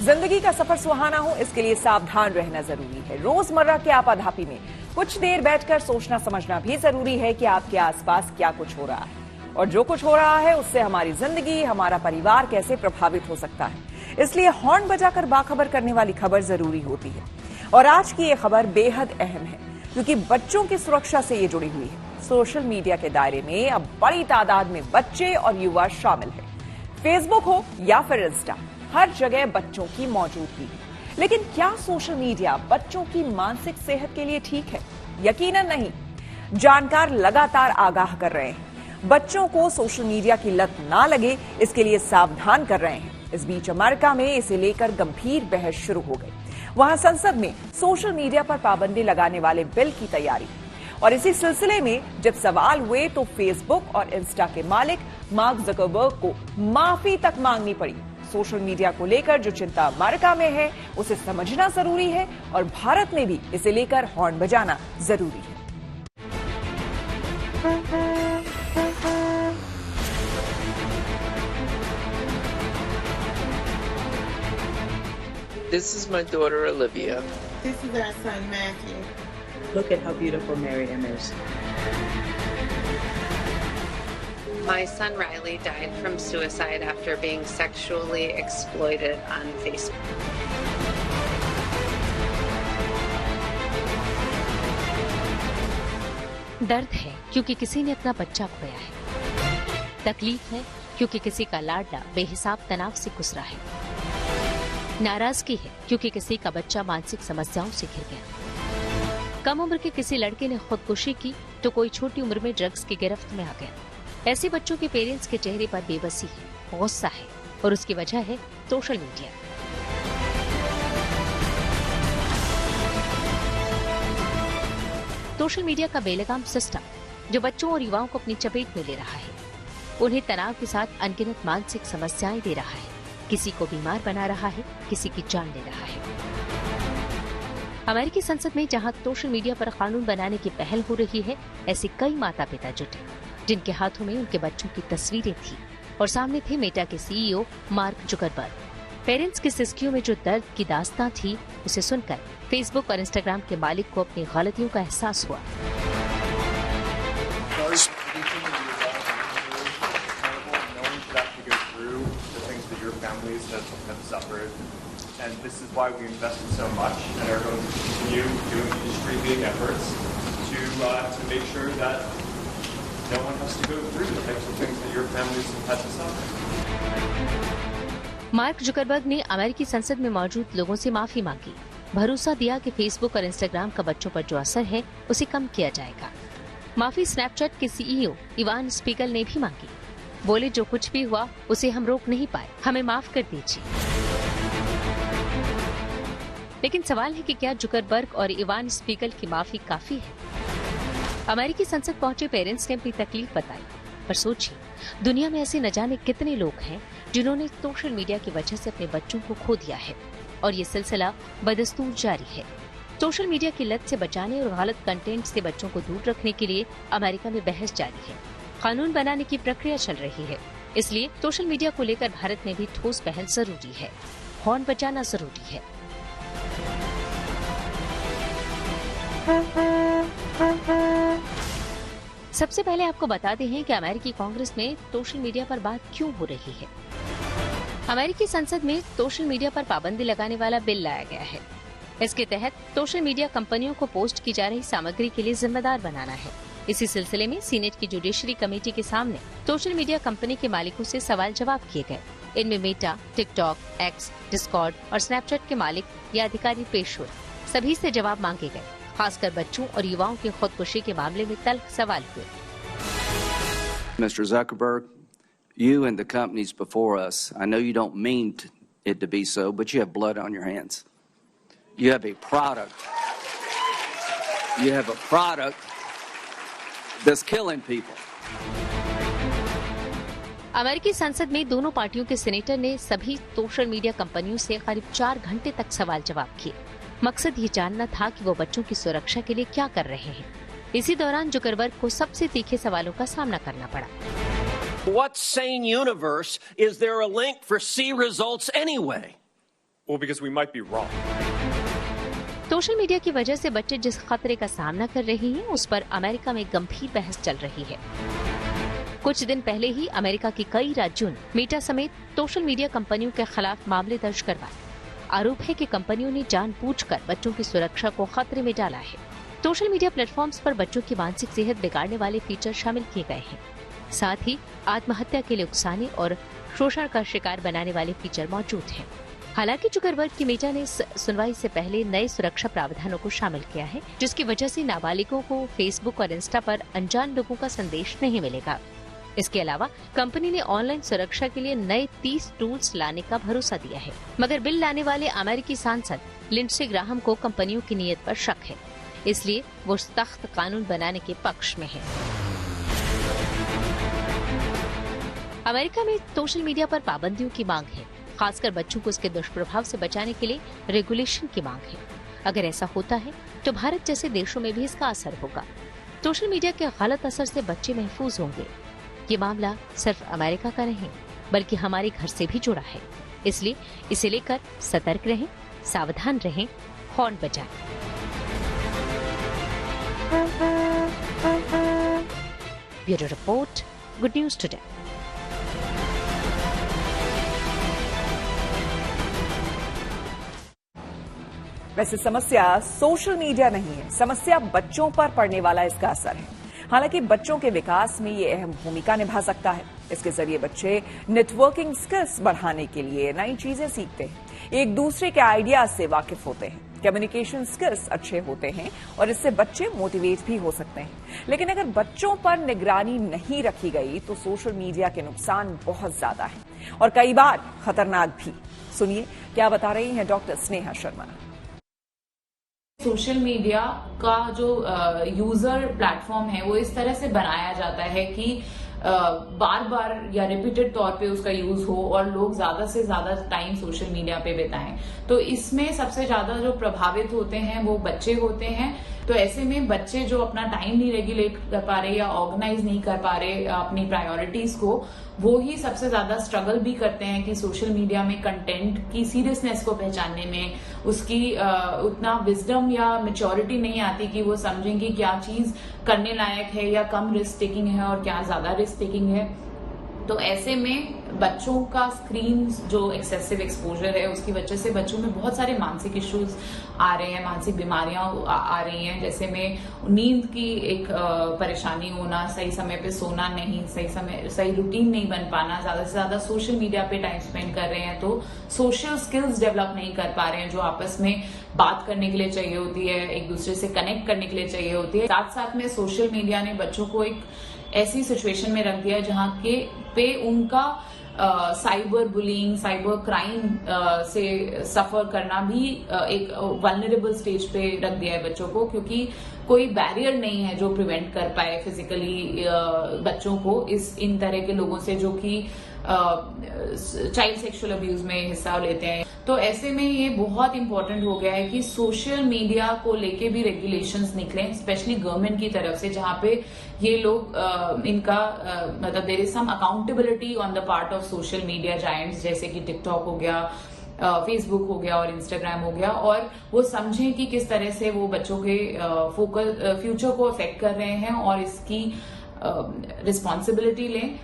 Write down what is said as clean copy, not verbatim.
जिंदगी का सफर सुहाना हो, इसके लिए सावधान रहना जरूरी है। रोजमर्रा के आपाधापी में कुछ देर बैठकर सोचना समझना भी जरूरी है कि आपके आसपास क्या कुछ हो रहा है और जो कुछ हो रहा है उससे हमारी जिंदगी, हमारा परिवार कैसे प्रभावित हो सकता है। इसलिए हॉर्न बजाकर बाखबर करने वाली खबर जरूरी होती है। और आज की ये खबर बेहद अहम है क्योंकि बच्चों की सुरक्षा से ये जुड़ी हुई है। सोशल मीडिया के दायरे में अब बड़ी तादाद में बच्चे और युवा शामिल हैं। फेसबुक हो या फिर इंस्टा, हर जगह बच्चों की मौजूदगी। लेकिन क्या सोशल मीडिया बच्चों की मानसिक सेहत के लिए ठीक है? यकीनन नहीं। जानकार लगातार आगाह कर रहे हैं। बच्चों को सोशल मीडिया की लत ना लगे, इसके लिए सावधान कर रहे हैं। इस बीच अमेरिका में इसे लेकर गंभीर बहस शुरू हो गई। वहां संसद में सोशल मीडिया पर पाबंदी लगाने वाले बिल की तैयारी। और इसी सिलसिले में जब सवाल हुए तो फेसबुक और इंस्टा के मालिक मार्क जकरबर्ग को माफी तक मांगनी पड़ी। सोशल मीडिया को लेकर जो चिंता अमेरिका में है उसे समझना जरूरी है और भारत में भी इसे लेकर हॉर्न बजाना जरूरी है। This is my daughter Olivia. This is our son Matthew. Look at how beautiful Miriam is. My son Riley died from suicide after being sexually exploited on Facebook. दर्द है क्योंकि किसी ने अपना बच्चा खोया है। तकलीफ है क्योंकि किसी का लाडला बेहिसाब तनाव से गुजरा है। नाराजगी है क्योंकि किसी का बच्चा मानसिक समस्याओं से घिर गया। कम उम्र के किसी लड़के ने खुदकुशी की तो कोई छोटी उम्र में ड्रग्स की गिरफ्त में आ गया। ऐसे बच्चों के पेरेंट्स के चेहरे पर बेबसी है, गुस्सा है और उसकी वजह है सोशल मीडिया। सोशल मीडिया का बेलगाम सिस्टम जो बच्चों और युवाओं को अपनी चपेट में ले रहा है, उन्हें तनाव के साथ अनगिनत मानसिक समस्याएं दे रहा है, किसी को बीमार बना रहा है, किसी की जान ले रहा है। अमेरिकी संसद में जहां सोशल मीडिया पर कानून बनाने की पहल हो रही है, ऐसे कई माता पिता जुटे जिनके हाथों में उनके बच्चों की तस्वीरें थी और सामने थे मेटा के सीईओ मार्क जुकरबर्ग। पेरेंट्स की सिस्कियों में जो दर्द की दास्तां थी, उसे सुनकर फेसबुक और इंस्टाग्राम के मालिक को अपनी गलतियों का एहसास हुआ। And this is why we invested so much and are going to continue doing industry-leading efforts to make sure that no one has to go through the types of things that your families have had to suffer. Mark Zuckerberg ने अमेरिकी संसद में मौजूद लोगों से माफी मांगी, भरोसा दिया कि फेसबुक और इंस्टाग्राम का बच्चों पर जो असर है उसे कम किया जाएगा। माफी स्नैपचैट के सीईओ इवान स्पीगल ने भी मांगी। बोले जो कुछ भी हुआ उसे हम रोक नहीं पाए, हमें माफ कर दीजिए। लेकिन सवाल है कि क्या जुकरबर्ग और इवान स्पीगल की माफी काफी है? अमेरिकी संसद पहुंचे पेरेंट्स ने अपनी तकलीफ बताई, पर सोचिए दुनिया में ऐसे न जाने कितने लोग हैं जिन्होंने सोशल मीडिया की वजह से अपने बच्चों को खो दिया है और ये सिलसिला बदस्तूर जारी है। सोशल मीडिया की लत से बचाने और गलत कंटेंट से बच्चों को दूर रखने के लिए अमेरिका में बहस जारी है। कानून बनाने की प्रक्रिया चल रही है, इसलिए सोशल मीडिया को लेकर भारत में भी ठोस पहल जरूरी है। हॉर्न बचाना जरूरी है। सबसे पहले आपको बताते हैं कि अमेरिकी कांग्रेस में सोशल मीडिया पर बात क्यों हो रही है। अमेरिकी संसद में सोशल मीडिया पर पाबंदी लगाने वाला बिल लाया गया है। इसके तहत सोशल मीडिया कंपनियों को पोस्ट की जा रही सामग्री के लिए जिम्मेदार बनाना है। इसी सिलसिले में सीनेट की जुडिशरी कमेटी के सामने सोशल मीडिया कंपनी के मालिकों से सवाल जवाब किए गए। इनमें मेटा, टिकटॉक, एक्स, डिस्कॉर्ड और स्नैपचैट के मालिक या अधिकारी पेश हुए। सभी से जवाब मांगे गए। खासकर बच्चों और युवाओं की खुदकुशी के मामले में तल्ख सवाल हुए। Mr. Zuckerberg, you and the companies before us, I know you don't mean it to be so, but you have blood on your hands. You have a product. You have a product that's killing people. अमेरिकी संसद में दोनों पार्टियों के senator ने सभी social media कंपनियों से करीब 4 घंटे तक सवाल जवाब किए। मकसद ये जानना था कि वो बच्चों की सुरक्षा के लिए क्या कर रहे हैं। इसी दौरान जुकरबर्ग को सबसे तीखे सवालों का सामना करना पड़ा। What sane universe is there a link for C results anyway? Well, because we might be wrong. Social media की वजह से बच्चे जिस खतरे का सामना कर रहे हैं उस पर अमेरिका में गंभीर बहस चल रही है। कुछ दिन पहले ही अमेरिका के कई राज्यों ने मेटा समेत सोशल मीडिया कंपनियों के खिलाफ मामले दर्ज करवाए। आरोप है कि कंपनियों ने जानबूझकर बच्चों की सुरक्षा को खतरे में डाला है। सोशल मीडिया प्लेटफॉर्म्स पर बच्चों की मानसिक सेहत बिगाड़ने वाले फीचर शामिल किए गए हैं। साथ ही आत्महत्या के लिए उकसाने और शोषण का शिकार बनाने वाले फीचर मौजूद हैं। हालांकि जुकरबर्ग की मेटा ने सुनवाई से पहले नए सुरक्षा प्रावधानों को शामिल किया है, जिसकी वजह से नाबालिगों को फेसबुक और इंस्टा पर अनजान लोगों का संदेश नहीं मिलेगा। इसके अलावा कंपनी ने ऑनलाइन सुरक्षा के लिए नए 30 टूल्स लाने का भरोसा दिया है। मगर बिल लाने वाले अमेरिकी सांसद लिंडसे ग्राहम को कंपनियों की नीयत पर शक है, इसलिए वो सख्त कानून बनाने के पक्ष में है। अमेरिका में सोशल मीडिया पर पाबंदियों की मांग है, खासकर बच्चों को इसके दुष्प्रभाव से बचाने के लिए रेगुलेशन की मांग है। अगर ऐसा होता है तो भारत जैसे देशों में भी इसका असर होगा। सोशल मीडिया के गलत असर से बच्चे महफूज होंगे। ये मामला सिर्फ अमेरिका का नहीं बल्कि हमारे घर से भी जुड़ा है, इसलिए इसे लेकर सतर्क रहें, सावधान रहें, हॉर्न बजाएं। Bureau report, good news today. वैसे समस्या सोशल मीडिया नहीं है, समस्या बच्चों पर पड़ने वाला इसका असर है। हालांकि बच्चों के विकास में ये अहम भूमिका निभा सकता है। इसके जरिए बच्चे नेटवर्किंग स्किल्स बढ़ाने के लिए नई चीजें सीखते हैं, एक दूसरे के आइडियाज से वाकिफ होते हैं, कम्युनिकेशन स्किल्स अच्छे होते हैं और इससे बच्चे मोटिवेट भी हो सकते हैं। लेकिन अगर बच्चों पर निगरानी नहीं रखी गई तो सोशल मीडिया के नुकसान बहुत ज्यादा हैं और कई बार खतरनाक भी। सुनिए क्या बता रही हैं doctor Sneha Sharma. Social media का जो यूजर प्लेटफॉर्म है वो इस तरह से बनाया जाता है कि बार बार या रिपीटेड तौर पे उसका यूज हो और लोग ज्यादा से ज्यादा टाइम सोशल मीडिया पे बिताएं। तो इसमें सबसे ज्यादा जो प्रभावित होते हैं वो बच्चे होते हैं। तो ऐसे में बच्चे जो अपना टाइम नहीं रेगुलेट कर पा रहे या ऑर्गेनाइज नहीं कर पा रहे अपनी प्रायोरिटीज को, वो ही सबसे ज्यादा स्ट्रगल भी करते हैं कि सोशल मीडिया में कंटेंट की सीरियसनेस को पहचानने में उसकी उतना विजडम या मैच्योरिटी नहीं आती कि वो समझें कि क्या चीज करने लायक है या कम रिस्क टेकिंग है और क्या ज्यादा रिस्क टेकिंग है। तो ऐसे में बच्चों का स्क्रीन जो एक्सेसिव एक्सपोजर है उसकी वजह से बच्चों में बहुत सारे मानसिक इश्यूज आ रहे हैं, मानसिक बीमारियां आ रही हैं, जैसे में नींद की एक परेशानी होना, सही समय पे सोना नहीं, सही रूटीन नहीं बन पाना, ज्यादा से ज्यादा सोशल मीडिया पे टाइम स्पेंड कर रहे हैं तो सोशल स्किल्स डेवलप नहीं कर पा रहे हैं जो आपस में बात करने के लिए चाहिए होती है, एक दूसरे से कनेक्ट करने के लिए चाहिए होती है। साथ साथ में सोशल मीडिया ने बच्चों को एक ऐसी सिचुएशन में रख दिया है जहां के पे उनका साइबर बुलिंग, साइबर क्राइम से सफर करना भी एक वल्नरेबल स्टेज पे रख दिया है बच्चों को, क्योंकि कोई बैरियर नहीं है जो प्रिवेंट कर पाए फिजिकली बच्चों को इन तरह के लोगों से जो कि चाइल्ड सेक्सुअल अब्यूज में हिस्सा लेते हैं। तो ऐसे में ये बहुत इंपॉर्टेंट हो गया है कि सोशल मीडिया को लेके भी रेगुलेशंस निकलें, स्पेशली गवर्नमेंट की तरफ से, जहां पे ये लोग इनका मतलब there is some accountability on the part of social media giants जैसे कि टिकटॉक हो गया, फेसबुक हो गया और इंस्टाग्राम हो गया, और वो समझें कि किस तरह से वो बच्चों के फ्यूचर को अफेक्ट कर रहे हैं और इसकी रिस्पॉन्सिबिलिटी लें।